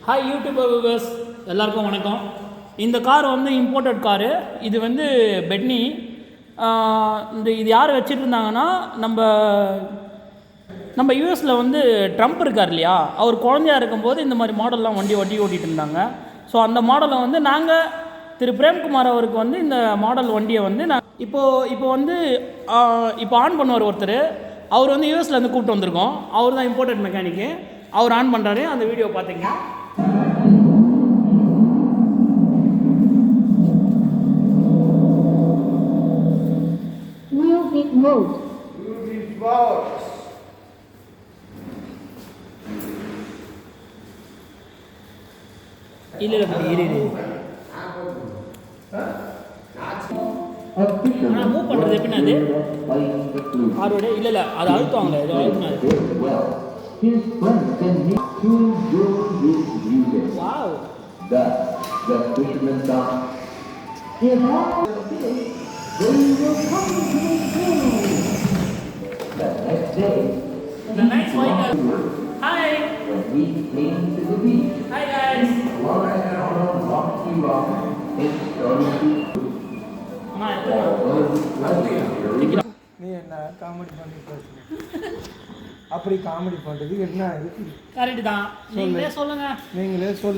Hi YouTuber viewers எல்லாருக்கும் வணக்கம். இந்த கார் வந்து இம்போர்ட்டட் காரு. இது வந்து பெட்னி. இது யார் வச்சுட்டு இருந்தாங்கன்னா நம்ம யூஎஸில் வந்து ட்ரம்ப் இருக்கார் இல்லையா, அவர் குழந்தையாக இருக்கும்போது இந்த மாதிரி மாடல்லாம் வண்டி ஓட்டிகிட்டு இருந்தாங்க. ஸோ அந்த மாடலை வந்து நாங்கள் திரு பிரேம்குமார் அவருக்கு வந்து இந்த மாடல் வண்டியை வந்து இப்போ ஆன் பண்ணுவார் ஒருத்தர். அவர் வந்து யூஎஸ்லேருந்து கூப்பிட்டு வந்திருக்கோம். அவர் தான் இம்போர்ட்டட் மெக்கானிக்கு. அவர் ஆன் பண்ணுறாரு. அந்த வீடியோ பார்த்தீங்க. இல்லை ஆனால் மூவ் பண்ணுறது எப்படின்னா அது காரோட இல்லை அது அழுத்துவாங்களே, ஏதோ அழுத்துனாரு. Wow. The fisherman song. They will come to the pool. The next day. The next one. Hi. When we came to the beach. Hi guys. One and on rocky rock. It's starting to. நீ என்ன comedy பண்ணி பேசுற? அப்படி comedy பண்றது என்ன இருக்கு? Correct தான். நீங்களே சொல்லுங்க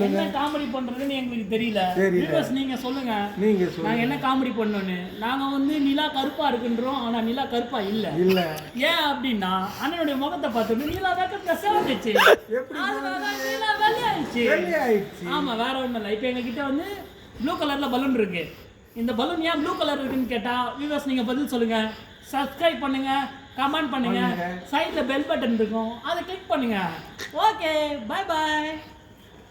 என்ன காமெடி பண்றதுன்னு எங்களுக்கு தெரியல. வியூவர்ஸ் நீங்க சொல்லுங்க நாங்க என்ன காமெடி பண்ணோன்னு. நாங்க வந்து நிலா கருப்பா இருக்குன்றோம், ஆனா நிலா கருப்பா இல்ல. ஏன் அப்படின்னா அண்ணனுடைய முகத்தை பார்த்து நிலா வேக்க செவந்துச்சு. நிலா வெள்ளையாயிடுச்சு. ஆமா, வேற ஒண்ணும் இல்லை. இப்போ எங்க கிட்ட வந்து ப்ளூ கலர்ல பலூன் இருக்கு. இந்த பலூன் ஏன் ப்ளூ கலர் இருக்குன்னு கேட்டா வியூவர்ஸ் நீங்க பதில் சொல்லுங்க. சப்ஸ்கிரைப் பண்ணுங்க, கமெண்ட் பண்ணுங்க, சைடில் பெல் பட்டன் இருக்கும், அதை கிளிக் பண்ணுங்க. Okay, bye bye.